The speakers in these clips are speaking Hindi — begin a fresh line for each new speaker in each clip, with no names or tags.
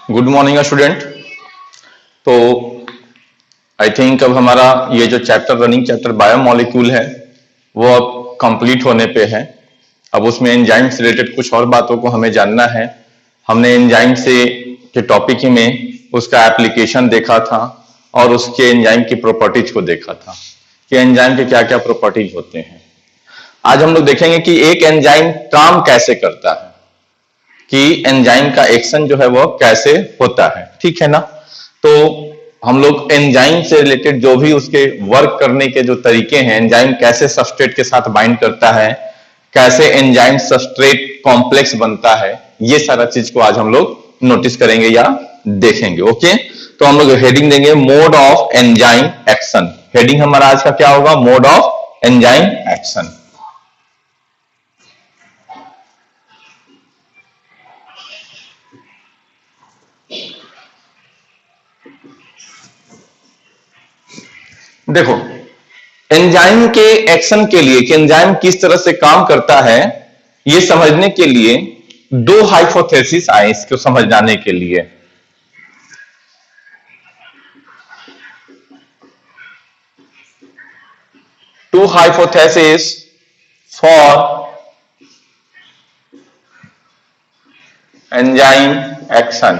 Good morning student. तो आई थिंक अब हमारा ये जो रनिंग चैप्टर बायोमोलिक्यूल है वो अब कंप्लीट होने पे है। अब उसमें एंजाइम से रिलेटेड कुछ और बातों को हमें जानना है। हमने एंजाइम से के टॉपिक ही में उसका एप्लीकेशन देखा था और उसके एंजाइम की प्रॉपर्टीज को देखा था कि एंजाइम के क्या क्या प्रॉपर्टीज होते हैं। आज हम लोग देखेंगे कि एक एंजाइम काम कैसे करता है, कि एंजाइम का एक्शन जो है वो कैसे होता है, ठीक है ना। तो हम लोग एंजाइम से रिलेटेड जो भी उसके वर्क करने के जो तरीके हैं, एंजाइम कैसे सबस्ट्रेट के साथ बाइंड करता है, कैसे एंजाइम सबस्ट्रेट कॉम्प्लेक्स बनता है, ये सारा चीज को आज हम लोग नोटिस करेंगे या देखेंगे। ओके, तो हम लोग हेडिंग देंगे mode of enzyme action. Heading हमारा आज का क्या होगा? Mode of enzyme action. देखो, एंजाइम के एक्शन के लिए कि एंजाइम किस तरह से काम करता है, ये समझने के लिए दो हाइपोथेसिस आए इसको समझाने के लिए। Two hypothesis for enzyme action.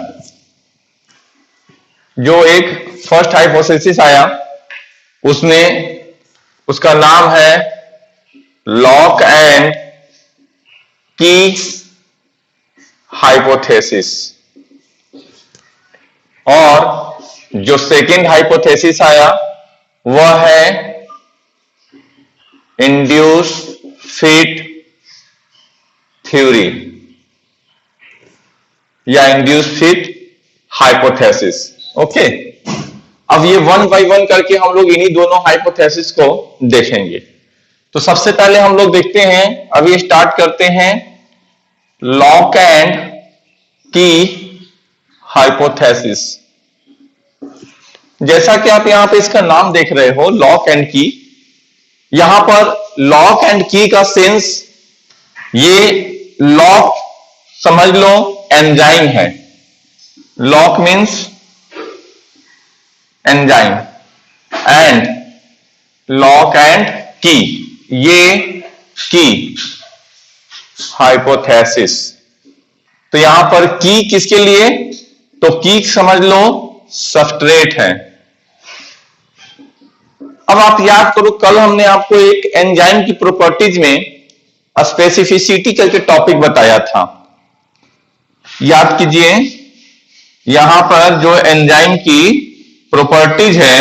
जो एक फर्स्ट हाइपोथेसिस आया उसमें उसका नाम है लॉक एंड की हाइपोथेसिस, और जो सेकंड हाइपोथेसिस आया वह है इंड्यूस फिट थ्योरी या इंड्यूस फिट हाइपोथेसिस। ओके, अब ये वन बाय वन करके हम लोग इन्हीं दोनों हाइपोथेसिस को देखेंगे। तो सबसे पहले हम लोग देखते हैं, अभी स्टार्ट करते हैं लॉक एंड की हाइपोथेसिस। जैसा कि आप यहां पे इसका नाम देख रहे हो, लॉक एंड की। यहां पर लॉक एंड की का सेंस, ये लॉक समझ लो एंजाइम है। Lock means enzyme and lock and की, ये की हाइपोथेसिस। तो यहां पर की किसके लिए? तो की समझ लो सबस्ट्रेट है। अब आप याद करो, कल हमने आपको एक एंजाइम की प्रॉपर्टीज में स्पेसिफिसिटी करके टॉपिक बताया था, याद कीजिए। यहां पर जो एंजाइम की प्रॉपर्टीज है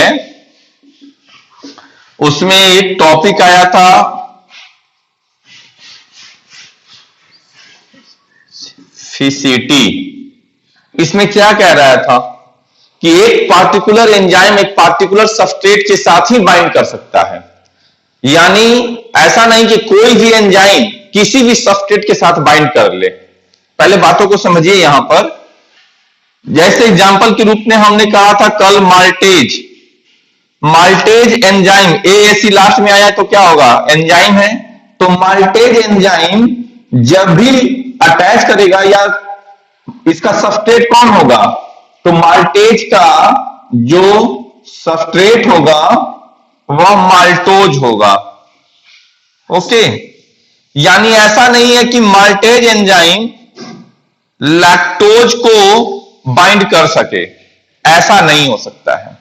उसमें एक टॉपिक आया था फिसिटी। इसमें क्या कह रहा था कि एक पार्टिकुलर एंजाइम एक पार्टिकुलर सबस्ट्रेट के साथ ही बाइंड कर सकता है। यानी ऐसा नहीं कि कोई भी एंजाइम किसी भी सबस्ट्रेट के साथ बाइंड कर ले। पहले बातों को समझिए। यहां पर जैसे एग्जांपल के रूप में हमने कहा था कल maltase. Maltase enzyme, AAC last में आया तो क्या होगा? एंजाइम है। तो माल्टेज एंजाइम जब भी अटैच करेगा या इसका सबस्ट्रेट कौन होगा? तो माल्टेज का जो सबस्ट्रेट होगा वह माल्टोज होगा। ओके, यानी ऐसा नहीं है कि माल्टेज एंजाइम लैक्टोज को बाइंड कर सके, ऐसा नहीं हो सकता है।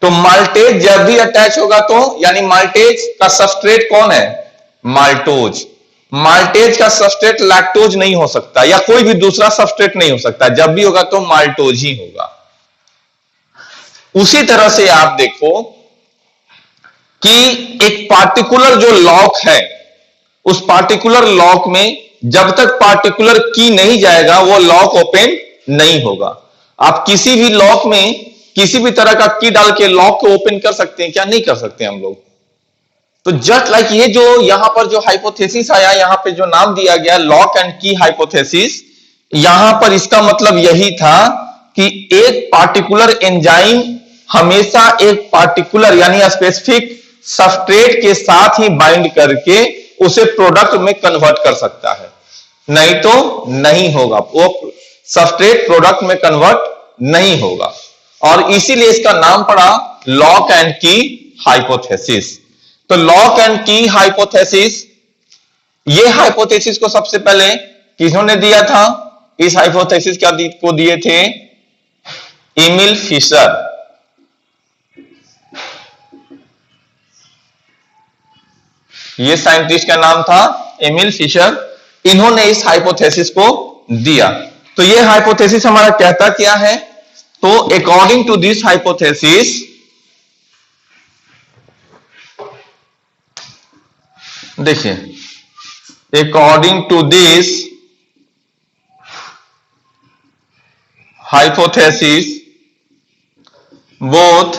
तो माल्टेज जब भी अटैच होगा तो यानी माल्टेज का सबस्ट्रेट कौन है? माल्टोज। माल्टेज का सबस्ट्रेट लैक्टोज नहीं हो सकता या कोई भी दूसरा सबस्ट्रेट नहीं हो सकता। जब भी होगा तो माल्टोज ही होगा। उसी तरह से आप देखो कि एक पार्टिकुलर जो लॉक है, उस पार्टिकुलर लॉक में जब तक पार्टिकुलर की नहीं जाएगा वो लॉक ओपन नहीं होगा। आप किसी भी लॉक में किसी भी तरह का की डाल के लॉक को ओपन कर सकते हैं क्या? नहीं कर सकते हम लोग। तो जस्ट लाइक ये जो यहां पर जो हाइपोथेसिस आया, यहां पे जो नाम दिया गया लॉक एंड की हाइपोथेसिस, यहां पर इसका मतलब यही था कि एक पार्टिकुलर एंजाइम हमेशा एक पार्टिकुलर यानी स्पेसिफिक सबस्ट्रेट के साथ ही बाइंड करके उसे प्रोडक्ट में कन्वर्ट कर सकता है, नहीं तो नहीं होगा। वो सबस्ट्रेट प्रोडक्ट में कन्वर्ट नहीं होगा, और इसीलिए इसका नाम पड़ा लॉक एंड की हाइपोथेसिस। तो लॉक एंड की हाइपोथेसिस, ये हाइपोथेसिस को सबसे पहले किन्होंने दिया था? इस हाइपोथेसिस को दिए थे एमिल फिशर। ये साइंटिस्ट का नाम था एमिल फिशर, इन्होंने इस हाइपोथेसिस को दिया। तो ये हाइपोथेसिस हमारा कहता क्या है? तो अकॉर्डिंग टू दिस हाइपोथेसिस, देखिए, according to this hypothesis both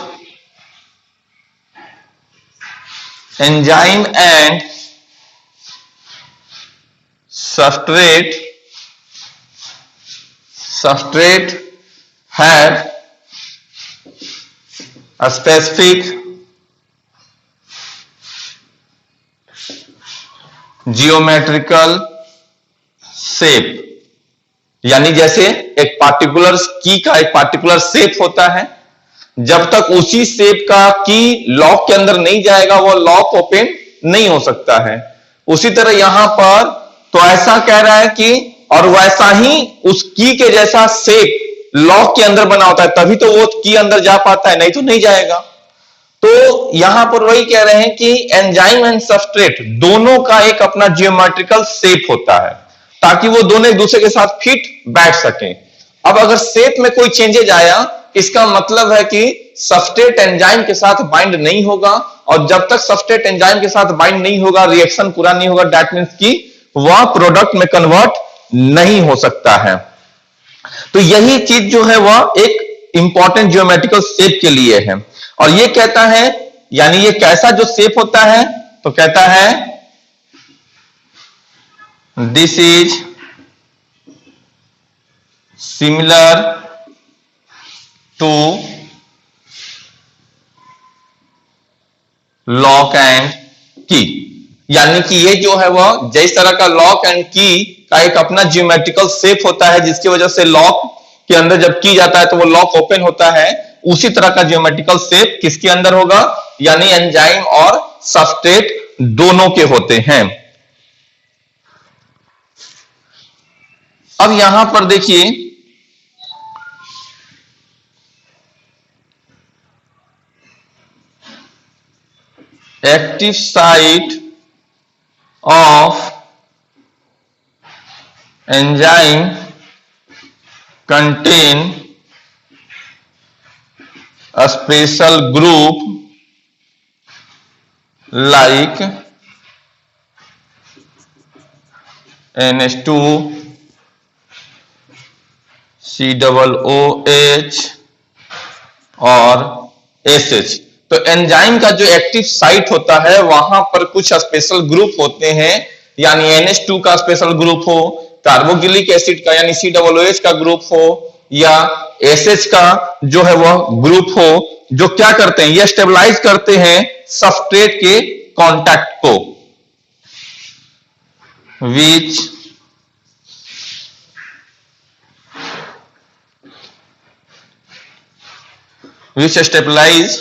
enzyme and substrate have a specific geometrical shape, यानी जैसे एक पार्टिकुलर की का एक पार्टिकुलर शेप होता है, जब तक उसी शेप का की लॉक के अंदर नहीं जाएगा वो लॉक ओपन नहीं हो सकता है। उसी तरह यहां पर तो ऐसा कह रहा है कि और वैसा ही उस की के जैसा शेप लॉक के अंदर बना होता है, तभी तो वो की अंदर जा पाता है, नहीं तो नहीं जाएगा। तो यहां पर वही कह रहे हैं कि एंजाइम एंड सबस्ट्रेट दोनों का एक अपना जियोमेट्रिकल शेप होता है, ताकि वो दोनों एक दूसरे के साथ फिट बैठ सके। अब अगर शेप में कोई चेंजेज आया, इसका मतलब है कि सबस्ट्रेट एंजाइम के साथ बाइंड नहीं होगा, और जब तक सबस्ट्रेट एंजाइम के साथ बाइंड नहीं होगा, रिएक्शन पूरा नहीं होगा, दैट मींस कि वह प्रोडक्ट में कन्वर्ट नहीं हो सकता है। तो यही चीज जो है वह एक इंपॉर्टेंट ज्योमेट्रिकल शेप के लिए है। और ये कहता है, यानी ये कैसा जो शेप होता है, तो कहता है this is similar to lock and key, यानी कि ये जो है वह जिस तरह का लॉक एंड की का एक अपना ज्योमेट्रिकल शेप होता है, जिसकी वजह से लॉक के अंदर जब की जाता है तो वो लॉक ओपन होता है, उसी तरह का ज्योमेट्रिकल शेप किसके अंदर होगा? यानी एंजाइम और सबस्ट्रेट दोनों के होते हैं। अब यहां पर देखिए, active site of enzyme contain a special group like NH2, COOH और SH। तो एंजाइम का जो एक्टिव साइट होता है वहां पर कुछ स्पेशल ग्रुप होते हैं, यानी NH2 का स्पेशल ग्रुप हो, कार्बोक्सिलिक एसिड का यानी COOH का ग्रुप हो, या एसएच का जो है वह ग्रुप हो, जो क्या करते हैं? ये स्टेबलाइज करते हैं सबस्ट्रेट के कांटेक्ट को, which stabilize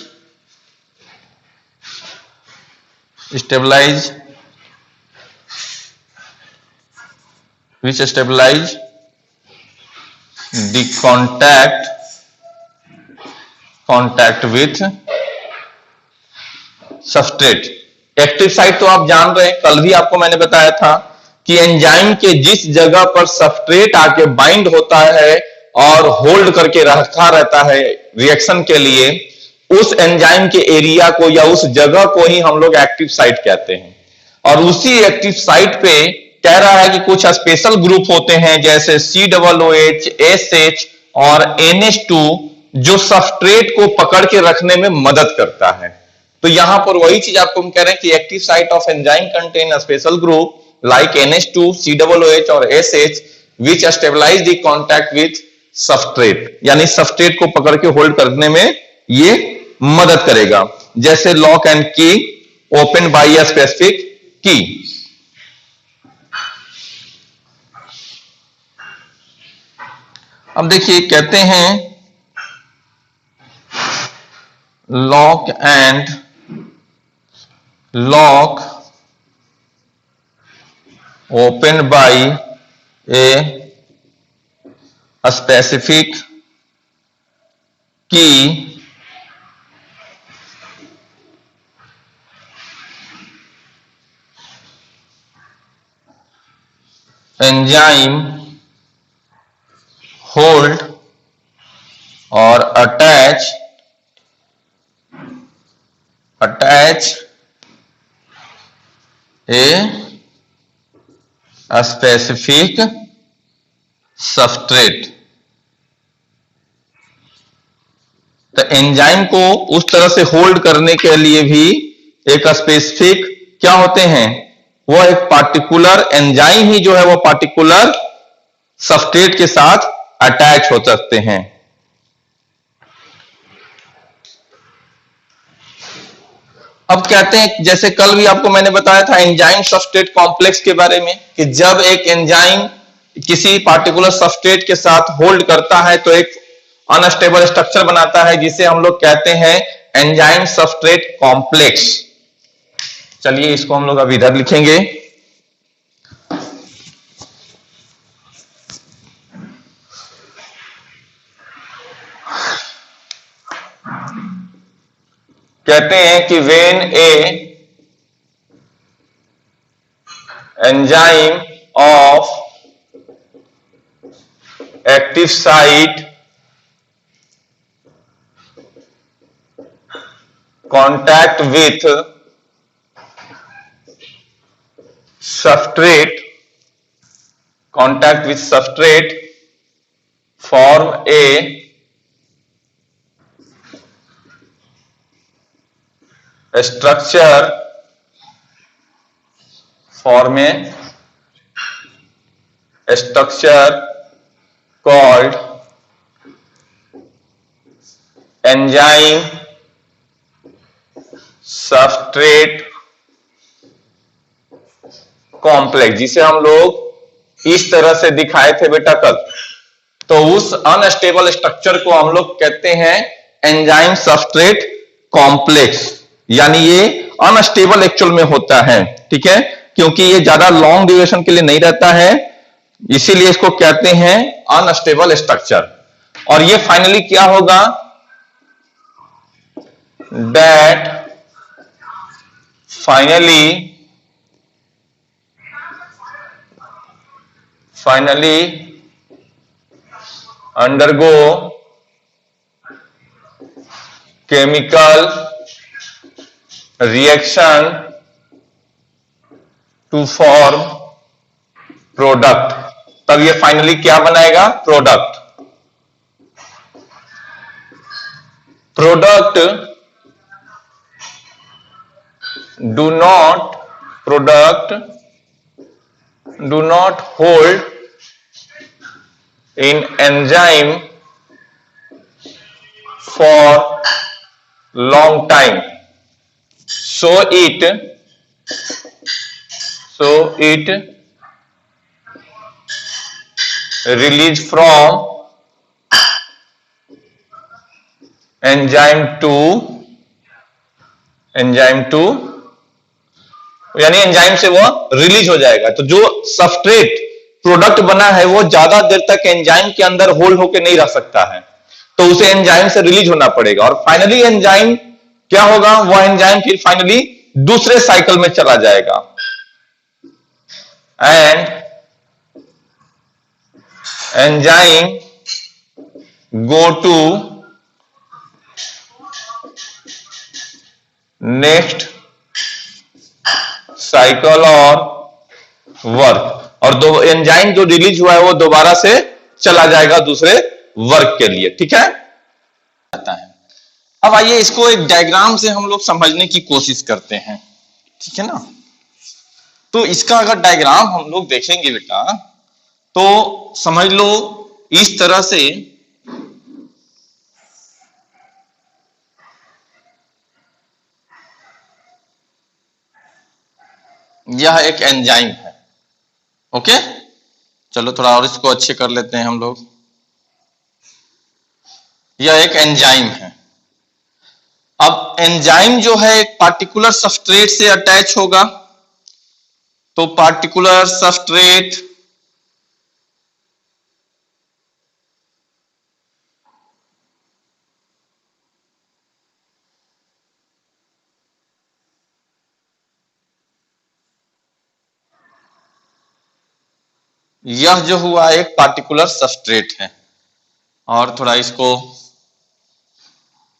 the contact with substrate. Active site तो आप जान रहे हैं, कल भी आपको मैंने बताया था कि एंजाइम के जिस जगह पर सबस्ट्रेट आके बाइंड होता है और होल्ड करके रखा रहता है रिएक्शन के लिए, उस एंजाइम के एरिया को या उस जगह को ही हम लोग एक्टिव साइट कहते हैं। और उसी एक्टिव साइट पे कह रहा है कि कुछ स्पेशल ग्रुप होते हैं जैसे COOH, SH और NH2, जो सबस्ट्रेट को पकड़ के रखने में मदद करता है। तो यहां पर वही चीज आपको हम कह रहे हैं कि active site of enzyme contain a special group like NH2, COOH और SH which stabilize the contact with substrate, यानी सबस्ट्रेट को पकड़ के होल्ड करने में ये मदद करेगा, जैसे लॉक एंड की ओपन बाय अ स्पेसिफिक की। अब देखिए, कहते हैं lock and lock opened by a specific key enzyme hold or attach a specific substrate। तो एंजाइम को उस तरह से होल्ड करने के लिए भी एक स्पेसिफिक क्या होते हैं, वो एक पार्टिकुलर एंजाइम ही जो है वो पार्टिकुलर सबस्ट्रेट के साथ अटैच हो सकते हैं। अब कहते हैं, जैसे कल भी आपको मैंने बताया था एंजाइम सबस्ट्रेट कॉम्प्लेक्स के बारे में, कि जब एक एंजाइम किसी पार्टिकुलर सबस्ट्रेट के साथ होल्ड करता है तो एक अनस्टेबल स्ट्रक्चर बनाता है जिसे हम लोग कहते हैं एंजाइम सबस्ट्रेट कॉम्प्लेक्स। चलिए इसको हम लोग अब इधर लिखेंगे। कहते हैं कि when A enzyme of active site contact with substrate form a structure called enzyme substrate complex, जिसे हम लोग इस तरह से दिखाए थे बेटा कल। तो उस अनस्टेबल स्ट्रक्चर को हम लोग कहते हैं एंजाइम सबस्ट्रेट कॉम्प्लेक्स, यानी ये अनस्टेबल एक्चुअल में होता है, ठीक है, क्योंकि ये ज्यादा लॉन्ग ड्यूरेशन के लिए नहीं रहता है, इसीलिए इसको कहते हैं अनस्टेबल स्ट्रक्चर। और ये फाइनली क्या होगा, that finally undergo chemical reaction to form product। तब ये फाइनली क्या बनाएगा, product do not hold in enzyme for long time, so it release from enzyme 2 यानी एंजाइम से वो रिलीज हो जाएगा। तो जो सबस्ट्रेट प्रोडक्ट बना है वो ज्यादा देर तक एंजाइम के अंदर होल्ड होकर नहीं रह सकता है, तो उसे एंजाइम से रिलीज होना पड़ेगा। और फाइनली एंजाइम क्या होगा, वह एंजाइम फिर फाइनली दूसरे साइकिल में चला जाएगा and enzyme go to next cycle और वर्क, और दो एंजाइम जो रिलीज हुआ है वो दोबारा से चला जाएगा दूसरे वर्क के लिए, ठीक है। अब आइए इसको एक डायग्राम से हम लोग समझने की कोशिश करते हैं, ठीक है ना। तो इसका अगर डायग्राम हम लोग देखेंगे बेटा तो समझ लो इस तरह से यह एक एंजाइम है, ओके। चलो थोड़ा और इसको अच्छे कर लेते हैं हम लोग। यह एक एंजाइम है, अब एंजाइम जो है एक पार्टिकुलर सबस्ट्रेट से अटैच होगा, तो पार्टिकुलर सबस्ट्रेट यह जो हुआ एक पार्टिकुलर सबस्ट्रेट है। और थोड़ा इसको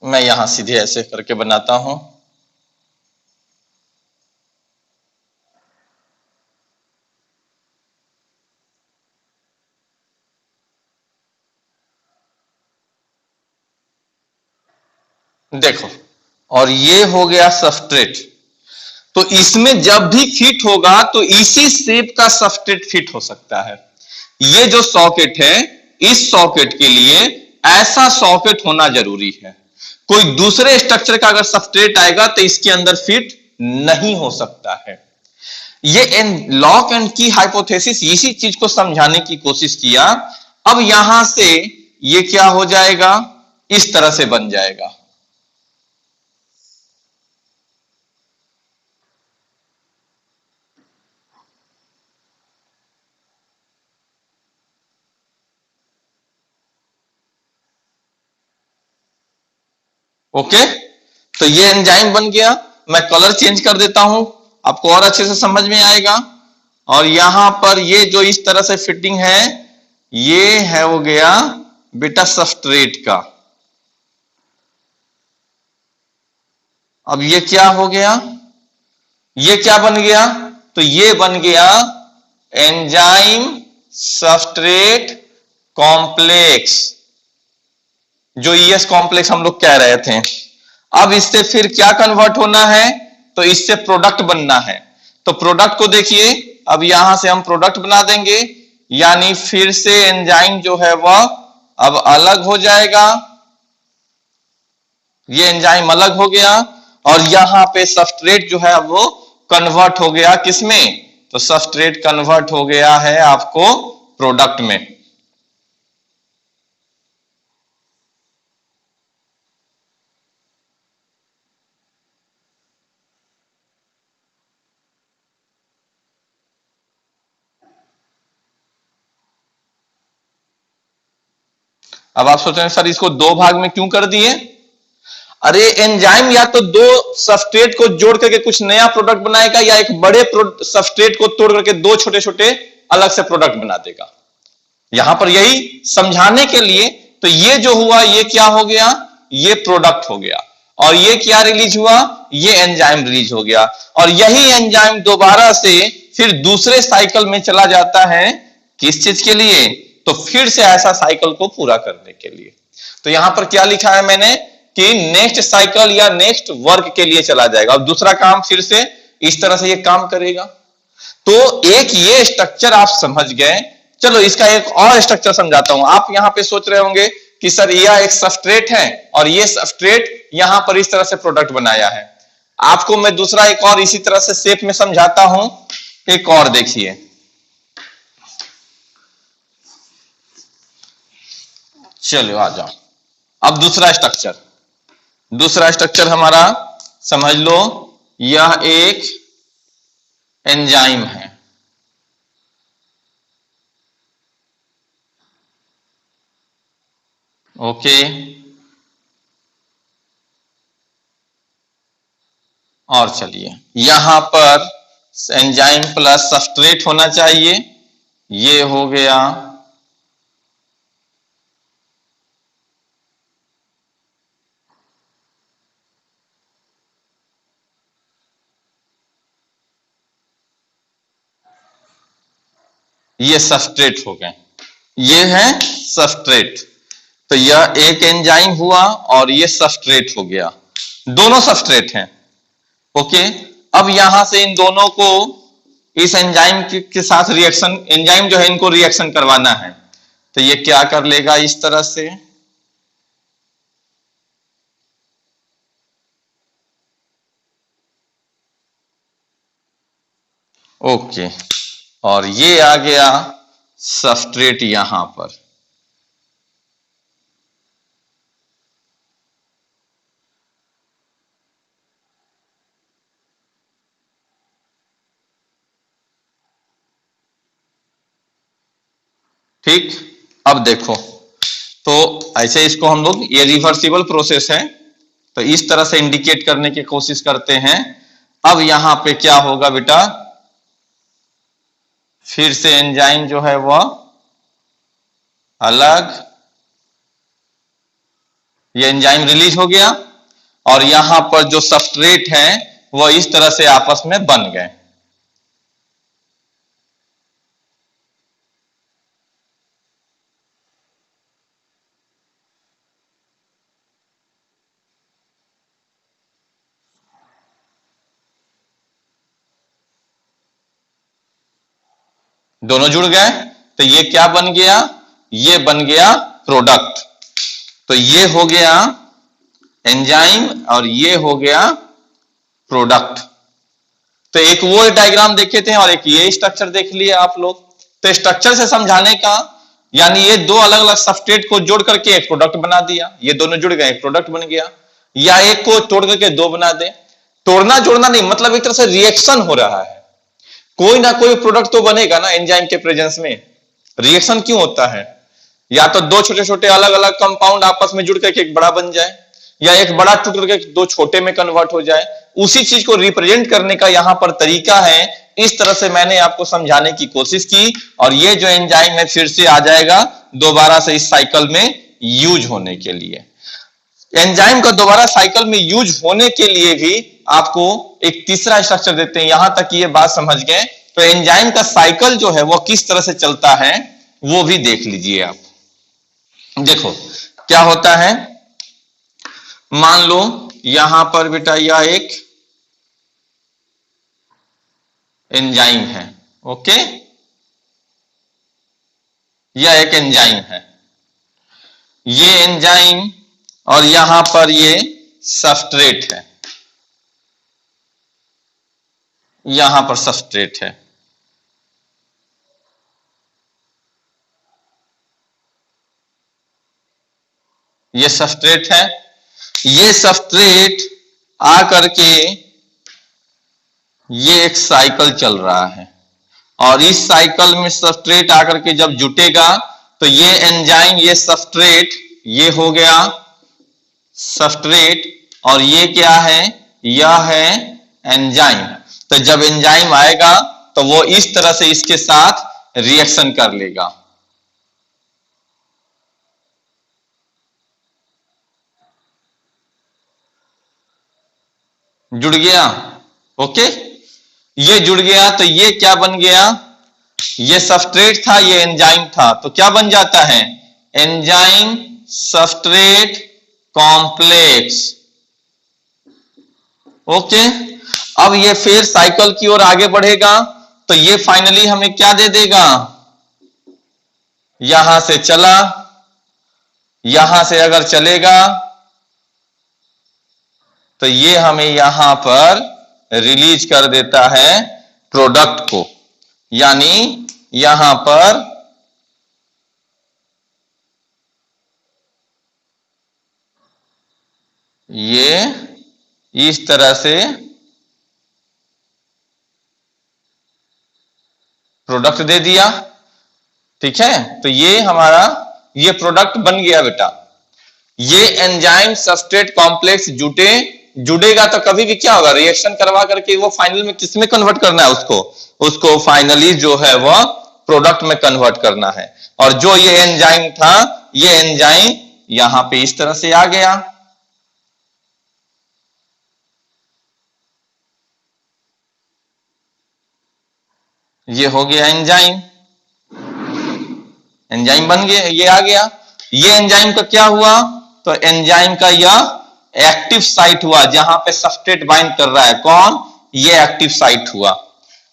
मैं यहां सीधे ऐसे करके बनाता हूं। देखो, और ये हो गया सबस्ट्रेट। तो इसमें जब भी फिट होगा तो इसी शेप का सबस्ट्रेट फिट हो सकता है। ये जो सॉकेट है, इस सॉकेट के लिए ऐसा सॉकेट होना जरूरी है। कोई दूसरे स्ट्रक्चर का अगर सबस्ट्रेट आएगा तो इसके अंदर फिट नहीं हो सकता है। ये लॉक एंड की हाइपोथेसिस इसी चीज को समझाने की कोशिश किया। अब यहां से ये क्या हो जाएगा, इस तरह से बन जाएगा। ओके, तो ये एंजाइम बन गया। मैं कलर चेंज कर देता हूं, आपको और अच्छे से समझ में आएगा। और यहां पर ये जो इस तरह से फिटिंग है, ये है हो गया बेटा सबस्ट्रेट का। अब ये क्या हो गया, ये क्या बन गया, तो ये बन गया एंजाइम सबस्ट्रेट कॉम्प्लेक्स, जो ईएस कॉम्प्लेक्स हम लोग कह रहे थे। अब इससे फिर क्या कन्वर्ट होना है, तो इससे प्रोडक्ट बनना है। तो प्रोडक्ट को देखिए, अब यहां से हम प्रोडक्ट बना देंगे, यानी फिर से एंजाइम जो है वह अब अलग हो जाएगा। ये एंजाइम अलग हो गया और यहां पे सबस्ट्रेट जो है वो कन्वर्ट हो गया किसमें, तो सबस्ट्रेट कन्वर्ट हो गया है आपको प्रोडक्ट में। अब आप सोच रहे हैं सर इसको दो भाग में क्यों कर दिए। अरे एंजाइम या तो दो सबस्ट्रेट को जोड़ करके कुछ नया प्रोडक्ट बनाएगा, या एक बड़े सबस्ट्रेट को तोड़ करके दो छोटे छोटे अलग से प्रोडक्ट बना देगा। यहां पर यही समझाने के लिए, तो ये जो हुआ ये क्या हो गया, ये प्रोडक्ट हो गया। और ये क्या रिलीज हुआ, ये एंजाइम रिलीज हो गया। और यही एंजाइम दोबारा से फिर दूसरे साइकिल में चला जाता है, किस चीज के लिए, तो फिर से ऐसा साइकिल को पूरा करने के लिए। तो यहां पर क्या लिखा है मैंने कि नेक्स्ट साइकिल या नेक्स्ट वर्क के लिए चला जाएगा। अब दूसरा काम फिर से इस तरह से ये काम करेगा। तो एक ये स्ट्रक्चर आप समझ गए। चलो इसका एक और स्ट्रक्चर समझाता हूं। आप यहां पे सोच रहे होंगे कि सर यह एक सबस्ट्रेट है और ये सबस्ट्रेट यहां पर इस तरह से प्रोडक्ट बनाया है। आपको मैं दूसरा एक और इसी तरह से शेप में समझाता हूं। एक और देखिए, चलो आ जाओ। अब दूसरा स्ट्रक्चर हमारा समझ लो, यह एक एंजाइम है। ओके, और चलिए यहां पर एंजाइम प्लस सबस्ट्रेट होना चाहिए। ये हो गया ये सबस्ट्रेट हो गए, ये है सबस्ट्रेट। तो यह एक एंजाइम हुआ और ये सबस्ट्रेट हो गया, दोनों सबस्ट्रेट हैं। ओके, अब यहां से इन दोनों को इस एंजाइम के साथ रिएक्शन, एंजाइम जो है इनको रिएक्शन करवाना है। तो ये क्या कर लेगा इस तरह से, ओके, और ये आ गया सबस्ट्रेट यहां पर। ठीक, अब देखो, तो ऐसे इसको हम लोग, ये रिवर्सिबल प्रोसेस है, तो इस तरह से इंडिकेट करने की कोशिश करते हैं। अब यहां पे क्या होगा बेटा, फिर से एंजाइम जो है वह अलग, ये एंजाइम रिलीज हो गया, और यहां पर जो सबस्ट्रेट है वह इस तरह से आपस में बन गए। दोनों जुड़ गए, तो ये क्या बन गया, ये बन गया प्रोडक्ट। तो ये हो गया एंजाइम और ये हो गया प्रोडक्ट। तो एक वो डायग्राम देखे थे और एक ये स्ट्रक्चर देख लिए आप लोग। तो स्ट्रक्चर से समझाने का, यानी ये दो अलग अलग सबस्ट्रेट को जोड़ करके एक प्रोडक्ट बना दिया, ये दोनों जुड़ गए एक प्रोडक्ट बन गया, या एक को तोड़ करके दो बना दे। तोड़ना जोड़ना नहीं, मतलब एक तरह से रिएक्शन हो रहा है, कोई ना कोई प्रोडक्ट तो बनेगा ना एंजाइम के प्रेजेंस में। रिएक्शन क्यों होता है, या तो दो छोटे छोटे अलग अलग कंपाउंड आपस में जुड़ करके एक बड़ा बन जाए, या एक बड़ा टूट करके दो छोटे में कन्वर्ट हो जाए। उसी चीज को रिप्रेजेंट करने का यहां पर तरीका है। इस तरह से मैंने आपको समझाने की कोशिश की, और ये जो एंजाइम है फिर से आ जाएगा दोबारा से इस साइकिल में यूज होने के लिए। एंजाइम का दोबारा साइकिल में यूज होने के लिए भी आपको एक तीसरा स्ट्रक्चर देते हैं। यहां तक ये बात समझ गए, तो एंजाइम का साइकिल जो है वो किस तरह से चलता है वो भी देख लीजिए आप। देखो क्या होता है, मान लो यहां पर बेटा यह एक एंजाइम है, ओके, यह एक एंजाइम है, ये एंजाइम, और यहां पर ये सबस्ट्रेट है, यहां पर सबस्ट्रेट है। ये सबस्ट्रेट है, ये सबस्ट्रेट आकर के ये एक साइकिल चल रहा है, और इस साइकिल में सबस्ट्रेट आकर के जब जुटेगा तो ये एंजाइम, ये सबस्ट्रेट, ये हो गया सबस्ट्रेट, और ये क्या है, यह है एंजाइम। तो जब एंजाइम आएगा तो वो इस तरह से इसके साथ रिएक्शन कर लेगा। जुड़ गया, ओके, ये जुड़ गया, तो ये क्या बन गया, ये सबस्ट्रेट था, ये एंजाइम था, तो क्या बन जाता है, एंजाइम सबस्ट्रेट कॉम्प्लेक्स, ओके। अब ये फिर साइकिल की ओर आगे बढ़ेगा, तो ये फाइनली हमें क्या दे देगा, यहां से चला, यहां से अगर चलेगा तो ये हमें यहां पर रिलीज कर देता है प्रोडक्ट को, यानी यहां पर ये इस तरह से प्रोडक्ट दे दिया, ठीक है। तो ये हमारा ये प्रोडक्ट बन गया बेटा। ये एंजाइम सबस्ट्रेट कॉम्प्लेक्स जुड़ेगा तो कभी भी क्या होगा, रिएक्शन करवा करके वो फाइनल में किसमें कन्वर्ट करना है, उसको फाइनली जो है वह प्रोडक्ट में कन्वर्ट करना है। और जो ये एंजाइम था, ये एंजाइम यहां पे इस तरह से आ गया, ये हो गया एंजाइम, एंजाइम बन गया, ये आ गया। ये एंजाइम का क्या हुआ, तो एंजाइम का यह एक्टिव साइट हुआ, जहां पे सबस्ट्रेट बाइंड कर रहा है, कौन, ये एक्टिव साइट हुआ,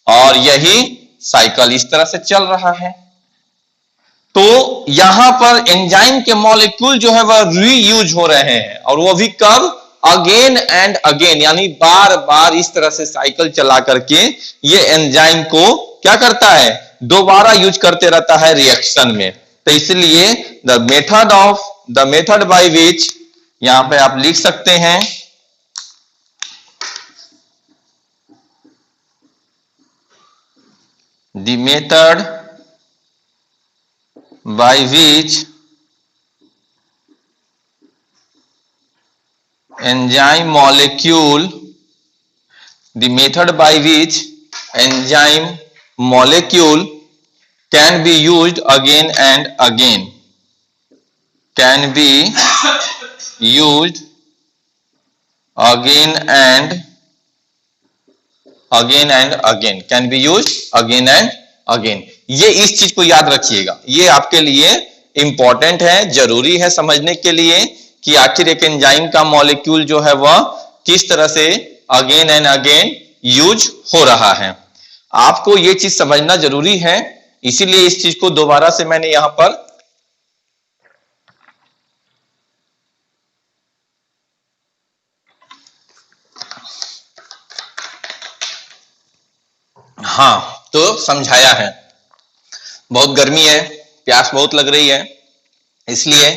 और यही साइकिल इस तरह से चल रहा है। तो यहां पर एंजाइम के मॉलिक्यूल जो है वह रीयूज हो रहे हैं, और वो भी कब, अगेन एंड अगेन, यानी बार बार इस तरह से साइकिल चला करके ये एंजाइम को क्या करता है, दोबारा यूज करते रहता है रिएक्शन में। तो इसलिए द मेथड बाय विच, यहां पे आप लिख सकते हैं, the method by which enzyme molecule, the method by which enzyme molecule can be used again and again, can be used again and again, can be used again and again। ये इस चीज को याद रखिएगा, ये आपके लिए इंपॉर्टेंट है, जरूरी है समझने के लिए कि आखिर एक एंजाइम का मॉलिक्यूल जो है वह किस तरह से अगेन एंड अगेन यूज हो रहा है। आपको ये चीज समझना जरूरी है, इसीलिए इस चीज को दोबारा से मैंने यहां पर तो समझाया है। बहुत गर्मी है, प्यास बहुत लग रही है, इसलिए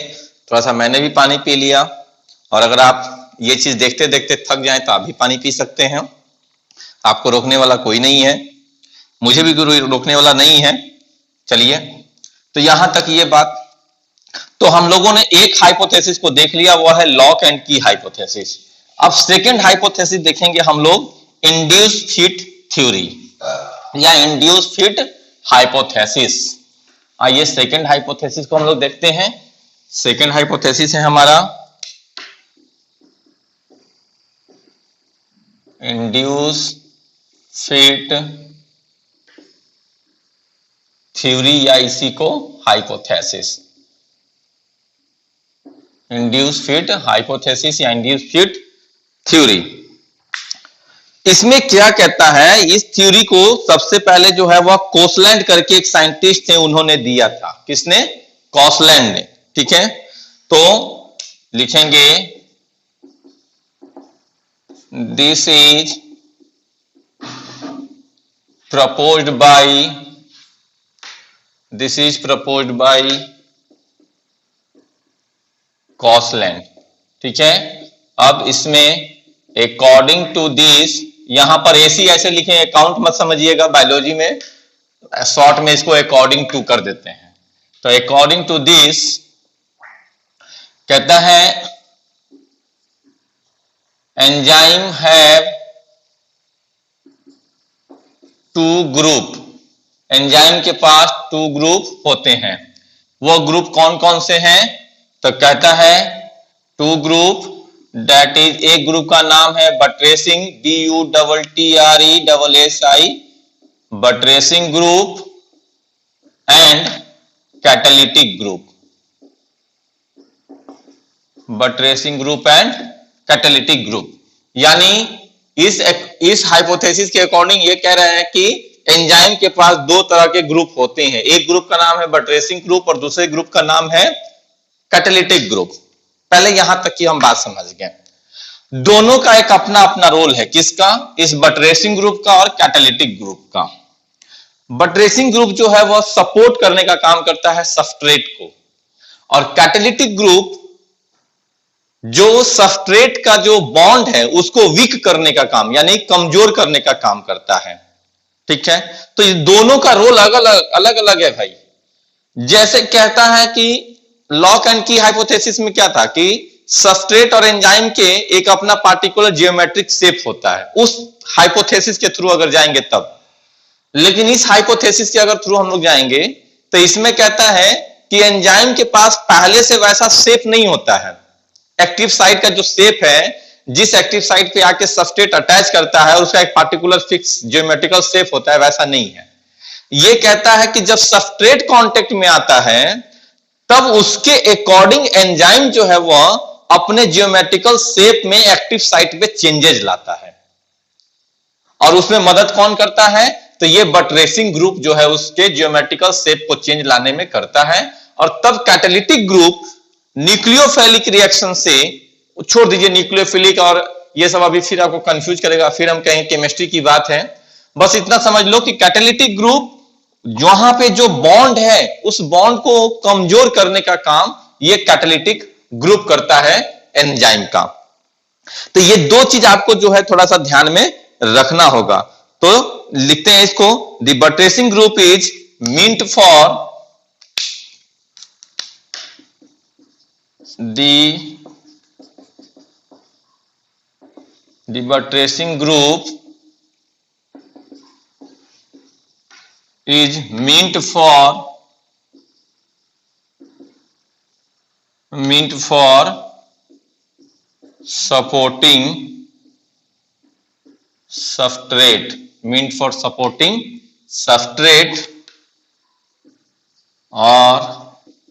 थोड़ा सा मैंने भी पानी पी लिया। और अगर आप ये चीज देखते देखते थक जाएं तो आप भी पानी पी सकते हैं, आपको रोकने वाला कोई नहीं है, मुझे भी रोकने वाला नहीं है। चलिए, तो यहां तक ये बात। तो हम लोगों ने एक हाइपोथेसिस को देख लिया, वो है लॉक एंड की हाइपोथेसिस। अब सेकेंड हाइपोथेसिस देखेंगे हम लोग, इंड्यूस फिट थ्योरी या इंड्यूस फिट हाइपोथेसिस। आइए सेकेंड हाइपोथेसिस को हम लोग देखते हैं। सेकेंड हाइपोथेसिस है हमारा इंड्यूस फिट थ्योरी या इसी को हाइपोथेसिस, इंड्यूस फिट हाइपोथेसिस या इंड्यूस फिट थ्योरी। इसमें क्या कहता है, इस थ्योरी को सबसे पहले जो है वह कोसलैंड करके एक साइंटिस्ट थे, उन्होंने दिया था। किसने? कोसलैंड ने। ठीक है, तो लिखेंगे दिस इज प्रपोज्ड बाय कोसलैंड। ठीक है, अब इसमें अकॉर्डिंग टू दिस, यहां पर एसी ऐसे लिखे, अकाउंट मत समझिएगा, बायोलॉजी में शॉर्ट में इसको अकॉर्डिंग टू कर देते हैं। तो अकॉर्डिंग टू दिस कहता है enzyme have two group, enzyme के पास टू ग्रुप होते हैं। वो ग्रुप कौन कौन से हैं? तो कहता है टू ग्रुप, दैट इज, एक ग्रुप का नाम है buttressing, BUTTRESSI, buttressing group and catalytic group, buttressing group and catalytic group. यानी इस हाइपोथेसिस के अकॉर्डिंग ये कह रहे हैं कि एंजाइम के पास दो तरह के ग्रुप होते हैं, एक ग्रुप का नाम है बटरेसिंग ग्रुप और दूसरे ग्रुप का नाम है कैटालिटिक ग्रुप। पहले यहां तक की हम बात समझ गए। दोनों का एक अपना अपना रोल है, किसका? इस बटरेसिंग ग्रुप का और कैटालिटिक ग्रुप का। बटरेसिंग ग्रुप जो है वह सपोर्ट करने का काम करता है सबस्ट्रेट को, और कैटालिटिक ग्रुप जो सबस्ट्रेट का जो बॉन्ड है उसको वीक करने का काम, यानी कमजोर करने का काम करता है। ठीक है, तो ये दोनों का रोल अलग अलग है भाई। जैसे कहता है कि लॉक एंड की हाइपोथेसिस में क्या था कि सबस्ट्रेट और एंजाइम के एक अपना पार्टिकुलर जियोमेट्रिक शेप होता है, उस हाइपोथेसिस के थ्रू अगर जाएंगे तब। लेकिन इस हाइपोथेसिस के अगर थ्रू हम लोग जाएंगे तो इसमें कहता है कि एंजाइम के पास पहले से वैसा शेप नहीं होता है। एक्टिव साइट का जो शेप है, जिस एक्टिव साइट पे आके सबस्ट्रेट अटैच करता है, उसका एक पार्टिकुलर फिक्स जियोमेट्रिकल शेप होता है, वैसा नहीं है। यह कहता है कि जब सबस्ट्रेट कांटेक्ट में आता है तब उसके अकॉर्डिंग एंजाइम जो है वह अपने जियोमेट्रिकल शेप में एक्टिव साइट पे चेंजेस लाता है। और उसमें मदद कौन करता है? तो ये बटरेसिंग ग्रुप जो है उसके जियोमेट्रिकल शेप को चेंज लाने में करता है। और तब कैटालिटिक ग्रुप न्यूक्लियोफिलिक रिएक्शन से, छोड़ दीजिए न्यूक्लियोफिलिक और ये सब, अभी फिर आपको कंफ्यूज करेगा, फिर हम कहेंगे केमिस्ट्री की बात है। बस इतना समझ लो कि कैटालिटिक ग्रुप वहां पे जो बॉन्ड है उस बॉन्ड को कमजोर करने का काम ये कैटालिटिक ग्रुप करता है एंजाइम का। तो ये दो चीज आपको जो है थोड़ा सा ध्यान में रखना होगा। तो लिखते हैं इसको, the buttressing group is meant for the buttressing group is meant for supporting substrate, और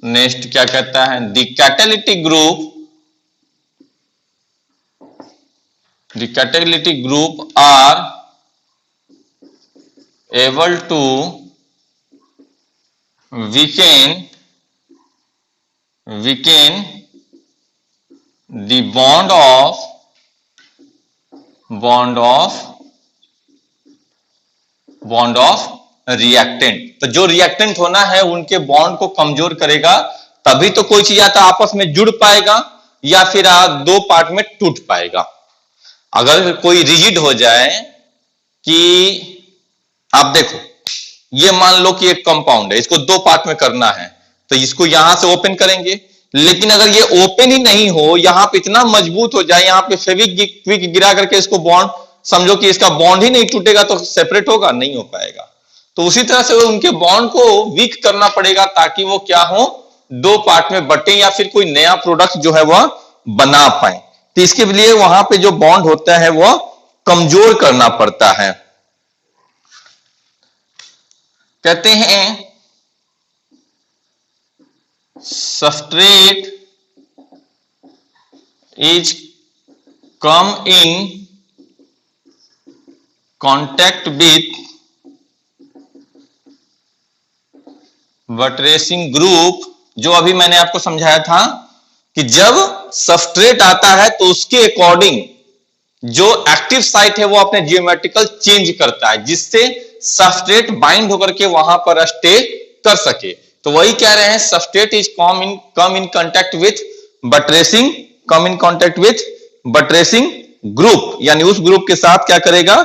नेक्स्ट क्या कहता है, the catalytic group are able to weaken the bond of reactant. तो जो रिएक्टेंट होना है उनके बॉन्ड को कमजोर करेगा, तभी तो कोई चीज आता आपस में जुड़ पाएगा या फिर दो पार्ट में टूट पाएगा। अगर कोई रिजिड हो जाए कि आप देखो, ये मान लो कि एक कंपाउंड है, इसको दो पार्ट में करना है, तो इसको यहां से ओपन करेंगे, लेकिन अगर ये ओपन ही नहीं हो, यहां पे इतना मजबूत हो जाए, यहां पे फेविक्विक गिरा करके इसको बॉन्ड, समझो कि इसका बॉन्ड ही नहीं टूटेगा, तो सेपरेट होगा नहीं, हो पाएगा। तो उसी तरह से उनके बॉन्ड को वीक करना पड़ेगा ताकि वो क्या हो, दो पार्ट में बटे या फिर कोई नया प्रोडक्ट जो है वह बना पाए। तो इसके लिए वहां पे जो बॉन्ड होता है वह कमजोर करना पड़ता है। कहते हैं substrate is come in contact with buttressing group। जो अभी मैंने आपको समझाया था कि जब सबस्ट्रेट आता है तो उसके अकॉर्डिंग जो एक्टिव साइट है वो अपने जियोमेट्रिकल चेंज करता है, जिससे सबस्ट्रेट बाइंड होकर के वहां पर स्टे कर सके। तो वही कह रहे हैं, substrate is come in contact with buttressing group, यानी उस ग्रुप के साथ क्या करेगा,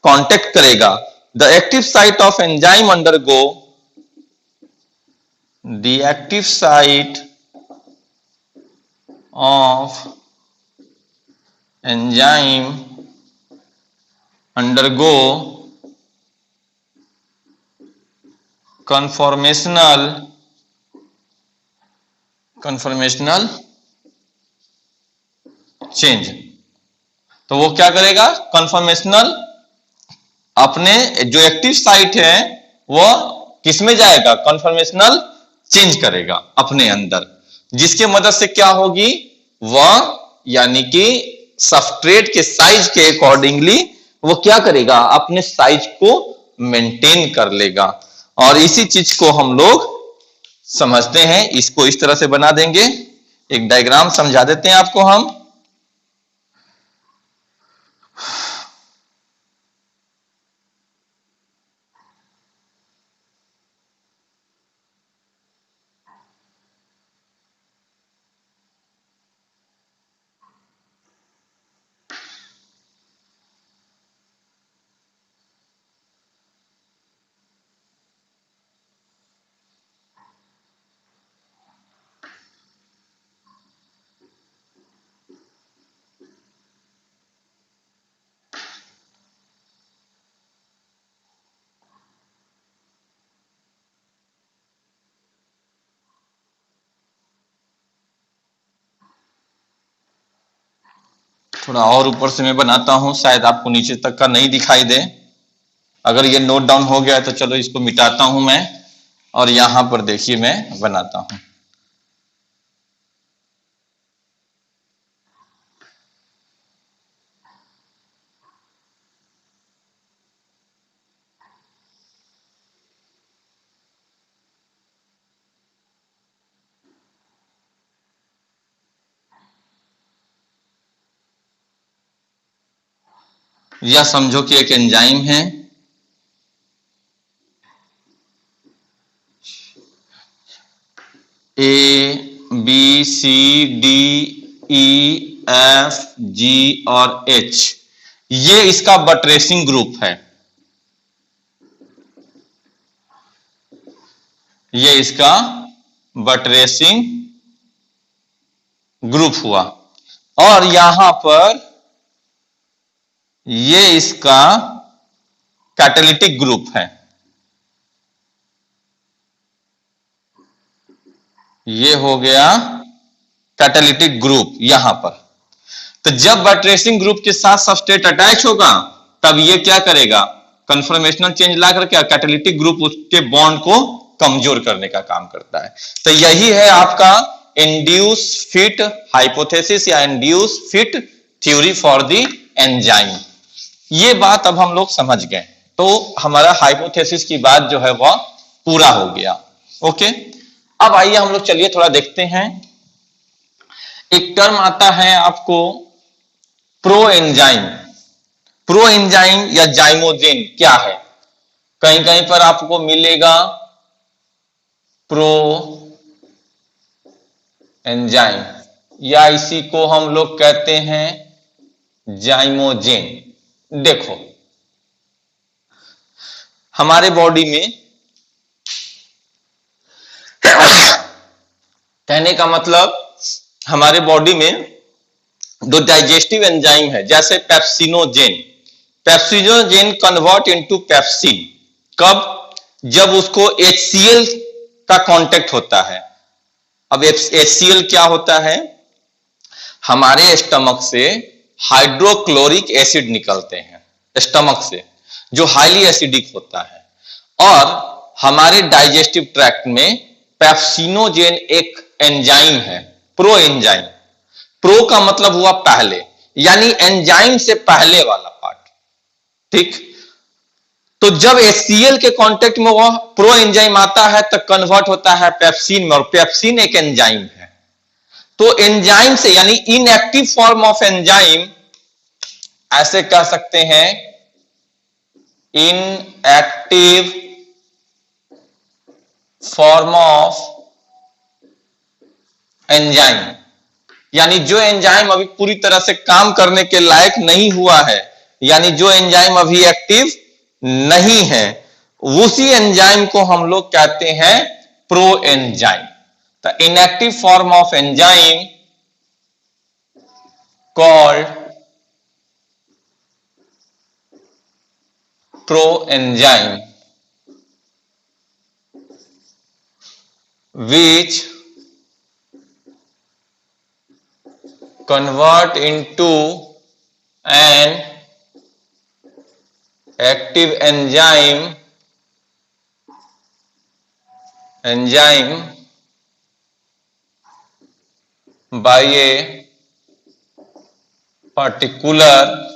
कांटेक्ट करेगा। The active site of enzyme undergo conformational change. तो वो क्या करेगा, कन्फॉर्मेशनल, अपने जो एक्टिव साइट है वो किसमें जाएगा, कन्फॉर्मेशनल चेंज करेगा अपने अंदर, जिसके मदद से क्या होगी, वह यानी कि सबस्ट्रेट के साइज के अकॉर्डिंगली वो क्या करेगा, अपने साइज को मेंटेन कर लेगा। और इसी चीज को हम लोग समझते हैं, इसको इस तरह से बना देंगे, एक डायग्राम समझा देते हैं आपको हम। थोड़ा और ऊपर से मैं बनाता हूं, शायद आपको नीचे तक का नहीं दिखाई दे। अगर ये नोट डाउन हो गया तो चलो इसको मिटाता हूं मैं, और यहां पर देखिए मैं बनाता हूं। या समझो कि एक एंजाइम है, A B C D E F G और एच, ये इसका बटरेसिंग ग्रुप है, ये इसका बटरेसिंग ग्रुप हुआ, और यहां पर ये इसका कैटालिटिक ग्रुप है। ये हो गया कैटालिटिक ग्रुप यहां पर। तो जब बटरेसिंग ग्रुप के साथ सबस्ट्रेट अटैच होगा तब ये क्या करेगा, कन्फर्मेशनल चेंज ला करके कैटालिटिक ग्रुप उसके बॉन्ड को कमजोर करने का काम करता है। तो यही है आपका इंड्यूस फिट हाइपोथेसिस या induce fit theory for the enzyme. ये बात अब हम लोग समझ गए, तो हमारा हाइपोथेसिस की बात जो है वह पूरा हो गया। ओके, अब आइए हम लोग चलिए थोड़ा देखते हैं। एक टर्म आता है आपको प्रो एंजाइम। प्रो एंजाइम या जाइमोजेन क्या है, कहीं कहीं पर आपको मिलेगा प्रो एंजाइम, या इसी को हम लोग कहते हैं जाइमोजेन। देखो हमारे बॉडी में कहने का मतलब हमारे बॉडी में जो डाइजेस्टिव एंजाइम है, जैसे pepsinogen, pepsinogen convert into pepsin कब, जब उसको HCl का कांटेक्ट होता है। अब HCl क्या होता है, हमारे स्टमक से हाइड्रोक्लोरिक एसिड निकलते हैं स्टमक से, जो हाईली एसिडिक होता है, और हमारे डाइजेस्टिव ट्रैक्ट में पेप्सिनोजेन एक एंजाइम है, प्रो एंजाइम। प्रो का मतलब हुआ पहले, यानी एंजाइम से पहले वाला पार्ट, ठीक। तो जब HCl के कांटेक्ट में वह प्रो एंजाइम आता है तो कन्वर्ट होता है पेप्सिन में, और पेप्सिन एक एंजाइम है। तो एंजाइम से, यानी इनएक्टिव फॉर्म ऑफ एंजाइम, ऐसे कह सकते हैं इनएक्टिव फॉर्म ऑफ एंजाइम, यानी जो एंजाइम अभी पूरी तरह से काम करने के लायक नहीं हुआ है, यानी जो एंजाइम अभी एक्टिव नहीं है, उसी एंजाइम को हम लोग कहते हैं प्रो एंजाइम। तो inactive form of enzyme called pro enzyme, which convert into an active enzyme by a particular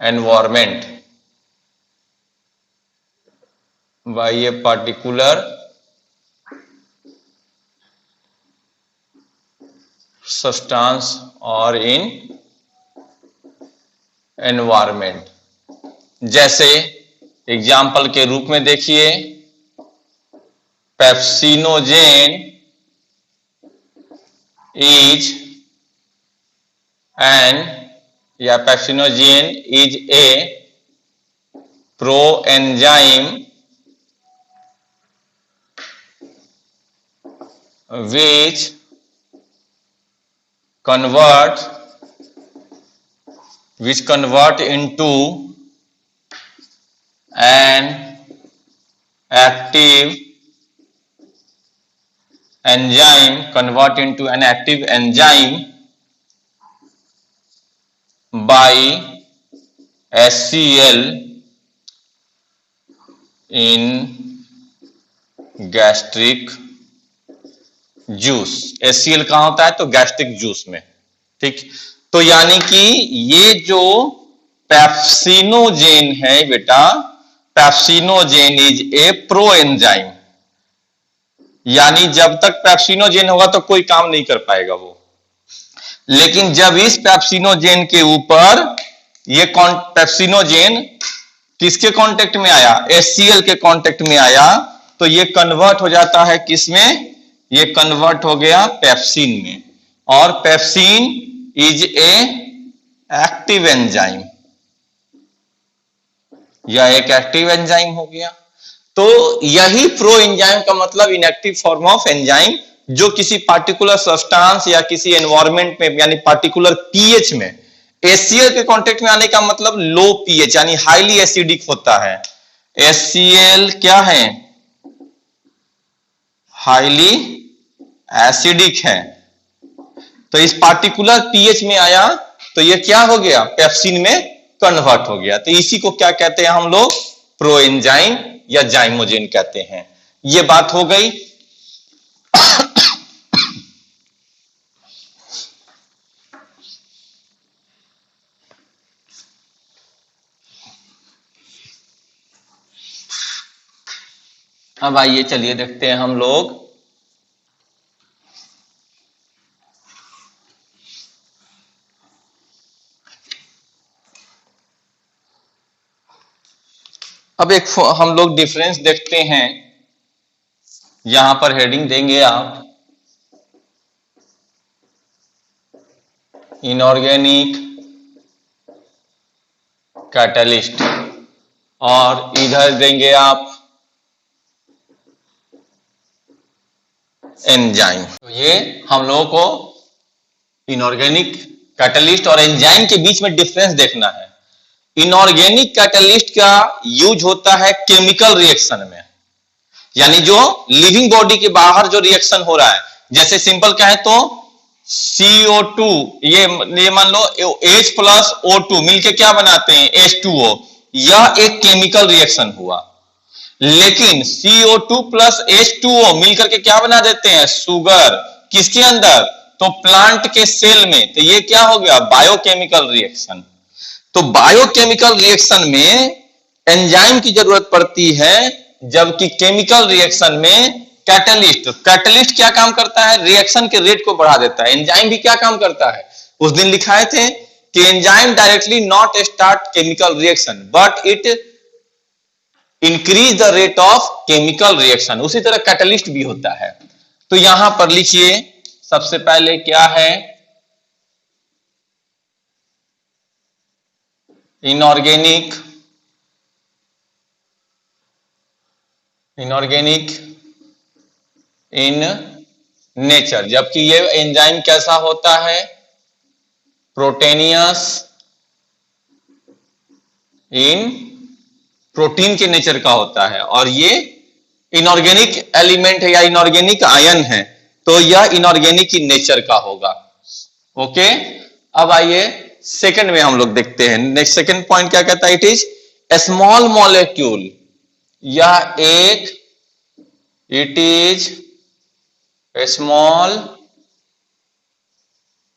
environment, by a particular substance or in environment। जैसे एग्जाम्पल के रूप में देखिए, पेप्सिनोजेन इज एन, या pepsinogen is a pro enzyme which convert into an active enzyme by HCl in gastric juice. HCl कहां होता है, तो गैस्ट्रिक जूस में, ठीक। तो यानी कि ये जो पेप्सिनोजेन है बेटा, pepsinogen is a pro enzyme, यानी जब तक पेप्सिनोजेन होगा तो कोई काम नहीं कर पाएगा वो। लेकिन जब इस पेप्सिनोजेन के ऊपर ये पेप्सिनोजेन किसके कांटेक्ट में आया, HCl के कांटेक्ट में आया, तो ये कन्वर्ट हो जाता है किसमें, ये कन्वर्ट हो गया पेप्सिन में, और pepsin is a active enzyme, यह एक एक्टिव एंजाइम हो गया। तो यही प्रो एंजाइम का मतलब इनएक्टिव फॉर्म ऑफ एंजाइम, जो किसी पार्टिकुलर सब्सटेंस या किसी एनवायरमेंट में यानी पार्टिकुलर पीएच में, HCl के कांटेक्ट में आने का मतलब लो पीएच यानी हाईली एसिडिक होता है। HCl क्या है? हाईली एसिडिक है। तो इस पार्टिकुलर पीएच में आया तो ये क्या हो गया? पेप्सिन में कन्वर्ट हो गया। तो इसी को क्या कहते हैं हम लोग? प्रोएंजाइम या जाइमोजेन कहते हैं। ये बात हो गई। अब आइए चलिए देखते हैं हम लोग अब एक हम लोग डिफरेंस देखते हैं। यहां पर हेडिंग देंगे आप इनऑर्गेनिक कैटलिस्ट और इधर देंगे आप एंजाइम। तो ये हम लोगों को इनऑर्गेनिक कैटलिस्ट और एंजाइम के बीच में डिफरेंस देखना है। इनऑर्गेनिक कैटलिस्ट का यूज होता है केमिकल रिएक्शन में, यानी जो लिविंग बॉडी के बाहर जो रिएक्शन हो रहा है, जैसे सिंपल कहें तो CO2 ये मान लो H प्लस O2 मिलके क्या बनाते हैं? H2O। यह एक केमिकल रिएक्शन हुआ। लेकिन CO2 प्लस H2O मिलकर के क्या बना देते हैं? शुगर। किसके अंदर? तो प्लांट के सेल में। तो ये क्या हो गया? Biochemical reaction. तो बायोकेमिकल रिएक्शन में एंजाइम की जरूरत पड़ती है, जबकि केमिकल रिएक्शन में कैटलिस्ट क्या काम करता है? रिएक्शन के रेट को बढ़ा देता है। एंजाइम भी क्या काम करता है? उस दिन लिखाए थे कि enzyme directly not start chemical reaction but it increase the rate of chemical reaction. उसी तरह कैटलिस्ट भी होता है। तो यहां पर लिखिए सबसे पहले क्या है? इनऑर्गेनिक इन नेचर, जबकि ये एंजाइम कैसा होता है? प्रोटेनियस इन प्रोटीन के नेचर का होता है। और ये इनऑर्गेनिक एलिमेंट है या इनऑर्गेनिक आयन है, तो यह इनऑर्गेनिक इन नेचर का होगा। ओके, अब आइए सेकंड में हम लोग देखते हैं। नेक्स्ट सेकंड पॉइंट क्या कहता है? It is small molecule. यह एक इट इज स्मॉल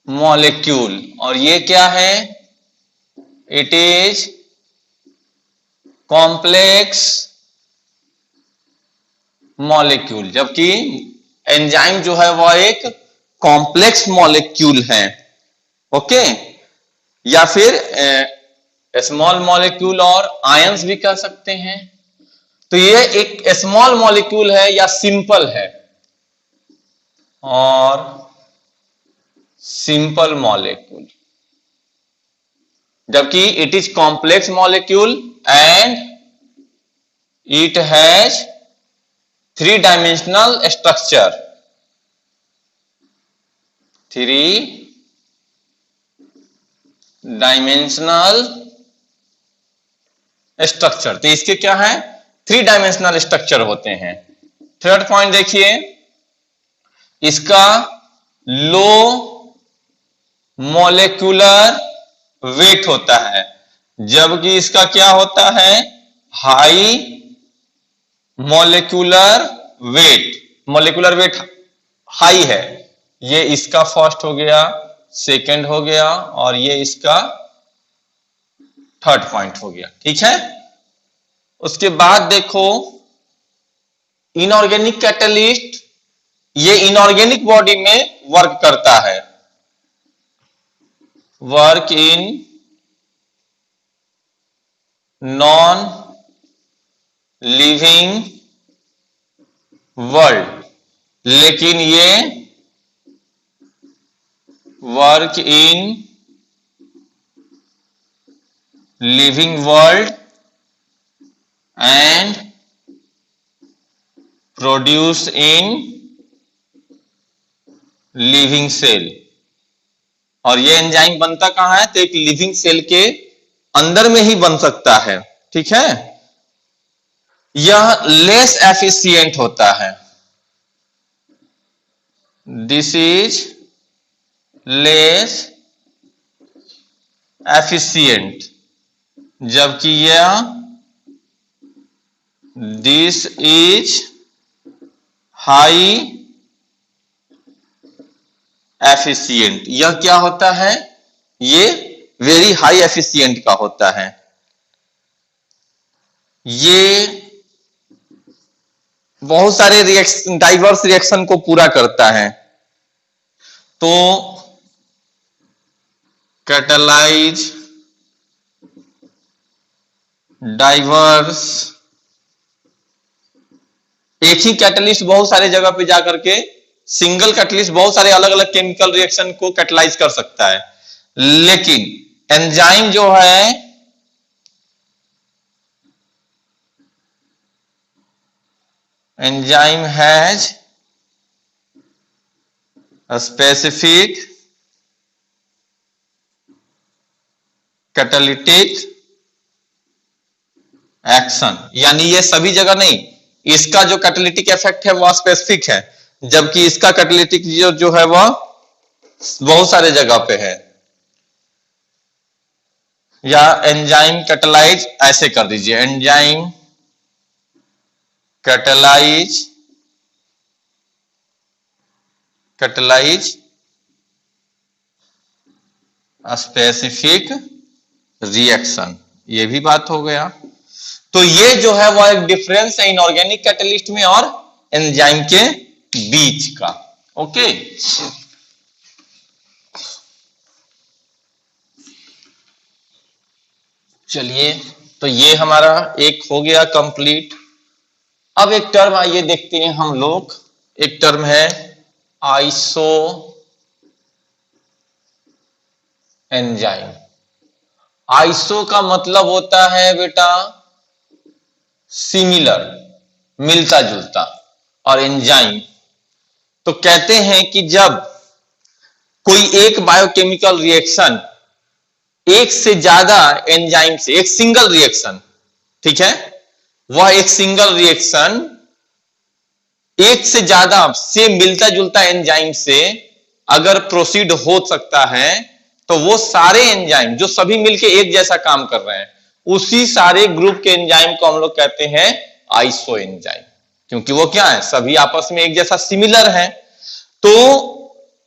मॉलिक्यूल। और ये क्या है? It is complex molecule. जबकि एंजाइम जो है वह एक कॉम्प्लेक्स मॉलिक्यूल है। ओके, या फिर स्मॉल मॉलिक्यूल और आयंस भी कह सकते हैं। तो ये एक स्मॉल मॉलिक्यूल है या सिंपल है, और सिंपल मॉलिक्यूल, जबकि it is complex molecule and it has 3 dimensional structure. 3 dimensional structure. तो इसके क्या है? 3 डायमेंशनल स्ट्रक्चर होते हैं। थर्ड पॉइंट देखिए, इसका लो मॉलिक्यूलर वेट होता है, जबकि इसका क्या होता है? High molecular weight. Molecular weight high है। ये इसका फर्स्ट हो गया, सेकंड हो गया, और ये इसका थर्ड पॉइंट हो गया। ठीक है, उसके बाद देखो इनऑर्गेनिक कैटलिस्ट, ये इनऑर्गेनिक बॉडी में वर्क करता है। Work in non living world, लेकिन ये work in living world and produce in living cell. और ये एंजाइम बनता कहां है? तो एक लिविंग सेल के अंदर में ही बन सकता है। ठीक है, यह लेस एफिशिएंट होता है। दिस इज लेस एफिशिएंट, जबकि यह दिस इज हाई एफिशिएंट। यह क्या होता है? ये वेरी हाई एफिशिएंट का होता है। ये बहुत सारे रिएक्शन, डाइवर्स रिएक्शन को पूरा करता है। तो कैटालाइज डाइवर्स, एक ही कैटलिस्ट बहुत सारे जगह पे जाकर के, सिंगल कैटलिस्ट बहुत सारे अलग अलग केमिकल रिएक्शन को कैटलाइज कर सकता है, लेकिन एंजाइम जो है enzyme has a specific catalytic action, यानी ये सभी जगह नहीं, इसका जो कैटालिटिक इफेक्ट है वह स्पेसिफिक है, जबकि इसका कैटालिटिक जो है वह बहुत सारे जगह पे है। या एंजाइम कैटालाइज ऐसे कर दीजिए, एंजाइम कैटालाइज स्पेसिफिक रिएक्शन, ये भी बात हो गया। तो ये जो है वह एक डिफरेंस है इनऑर्गेनिक कैटलिस्ट में और एंजाइम के बीच का। ओके, चलिए, तो ये हमारा एक हो गया कंप्लीट। अब एक टर्म आइए देखते हैं हम लोग, एक टर्म है आइसो एंजाइम। आइसो का मतलब होता है बेटा सिमिलर, मिलता जुलता, और एंजाइम तो कहते हैं कि जब कोई एक बायोकेमिकल रिएक्शन एक से ज्यादा एंजाइम से, एक सिंगल रिएक्शन, ठीक है, वह एक सिंगल रिएक्शन एक से ज्यादा से मिलता जुलता एंजाइम से अगर प्रोसीड हो सकता है, तो वो सारे एंजाइम जो सभी मिलके एक जैसा काम कर रहे हैं, उसी सारे ग्रुप के एंजाइम को हम लोग कहते हैं आइसो एंजाइम, क्योंकि वो क्या है, सभी आपस में एक जैसा सिमिलर है। तो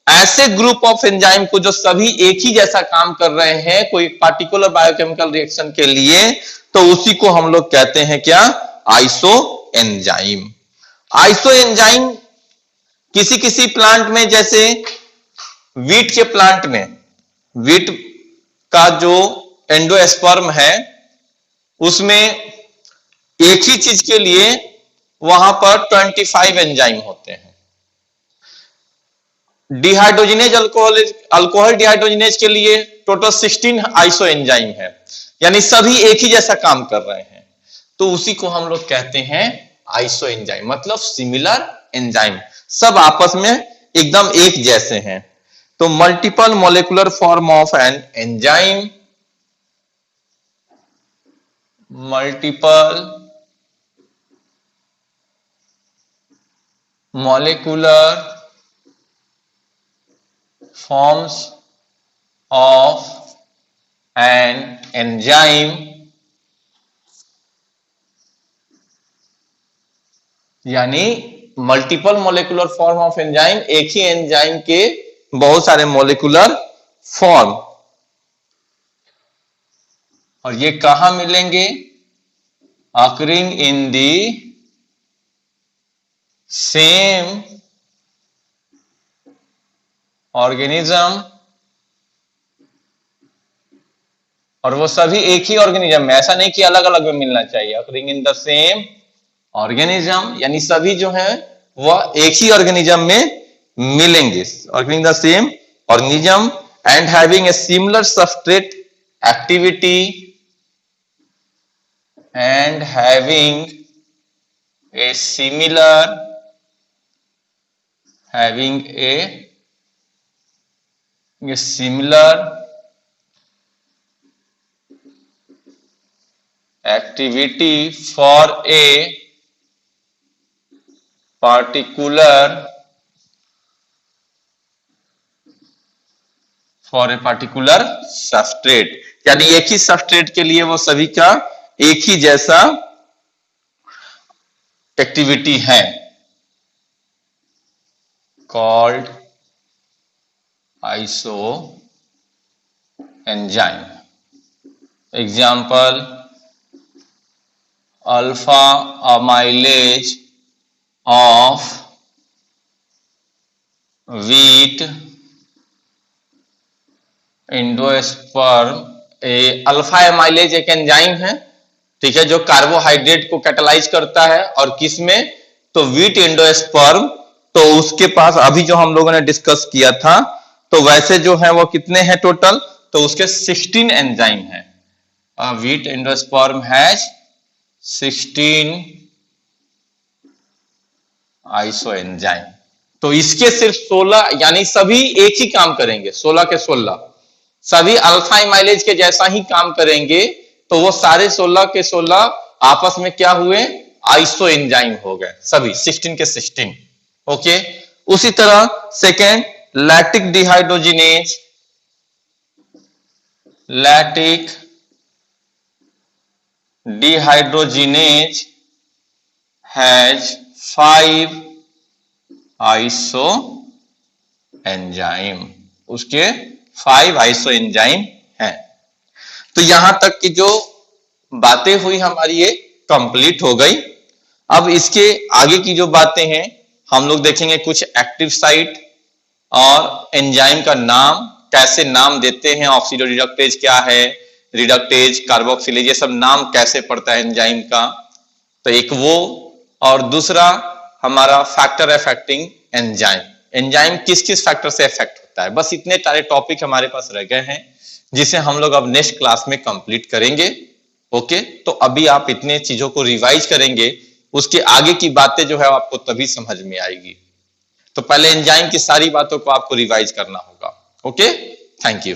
ऐसे ग्रुप ऑफ एंजाइम को जो सभी एक ही जैसा काम कर रहे हैं कोई पार्टिकुलर बायोकेमिकल रिएक्शन के लिए, तो उसी को हम लोग कहते हैं क्या, आइसो एंजाइम। आइसो एंजाइम किसी किसी प्लांट में, जैसे वीट के प्लांट में, वीट का जो एंडोस्पर्म है उसमें एक ही चीज के लिए वहां पर 25 एंजाइम होते हैं। डिहाइड्रोजिनेज अल्कोहल डिहाइड्रोजिनेज के लिए टोटल 16 आइसो एंजाइम है, यानी सभी एक ही जैसा काम कर रहे हैं, तो उसी को हम लोग कहते हैं आइसो एंजाइम, मतलब सिमिलर एंजाइम, सब आपस में एकदम एक जैसे हैं। तो multiple molecular form of an enzyme, multiple molecular forms of an enzyme, यानी multiple molecular form of enzyme, एक ही एंजाइम के बहुत सारे मॉलिक्यूलर फॉर्म, और ये कहां मिलेंगे, occurring in the same organism, और वो सभी एक ही ऑर्गेनिज्म में, ऐसा नहीं कि अलग अलग में मिलना चाहिए, occurring in the same organism, यानी सभी जो है वह एक ही ऑर्गेनिज्म में मिलेंगे, occurring in the same organism and having a similar substrate activity and having a similar activity for a particular substrate, यानी एक ही सबस्ट्रेट के लिए वो सभी का एक ही जैसा एक्टिविटी है, called iso enzyme. Example alpha amylase of wheat endosperm. Alpha amylase एक एंजाइम है, ठीक है, जो कार्बोहाइड्रेट को कैटालाइज करता है, और किस में, तो व्हीट एंडोस्पर्म। तो उसके पास अभी जो हम लोगों ने डिस्कस किया था, तो वैसे जो है वो कितने हैं टोटल, तो उसके 16 एंजाइम है। Wheat endosperm has 16 iso enzyme. तो इसके सिर्फ 16, यानी सभी एक ही काम करेंगे, 16 के 16 सभी अल्फा एमाइलेज के जैसा ही काम करेंगे। तो वो सारे 16 के 16 आपस में क्या हुए, आइसो एंजाइम हो गए, सभी 16 के 16। ओके, उसी तरह second lactic dehydrogenase, lactic dehydrogenase has 5 iso enzyme, उसके 5 आइसो एंजाइम हैं। तो यहां तक की जो बातें हुई हमारी ये कंप्लीट हो गई। अब इसके आगे की जो बातें हैं हम लोग देखेंगे, कुछ एक्टिव साइट और एंजाइम का नाम, कैसे नाम देते हैं, ऑक्सीडो रिडक्टेज क्या है, रिडक्टेज, कार्बोक्सिलेज, ये सब नाम कैसे पड़ता है एंजाइम का, तो एक वो, और दूसरा हमारा फैक्टर अफेक्टिंग एंजाइम, एंजाइम किस किस फैक्टर से अफेक्ट होता है। बस इतने सारे टॉपिक हमारे पास रह गए हैं जिसे हम लोग अब नेक्स्ट क्लास में कंप्लीट करेंगे। ओके, तो अभी आप इतने चीजों को रिवाइज करेंगे, उसके आगे की बातें जो है आपको तभी समझ में आएगी। तो पहले एंजाइम की सारी बातों को आपको रिवाइज करना होगा। Okay, thank you.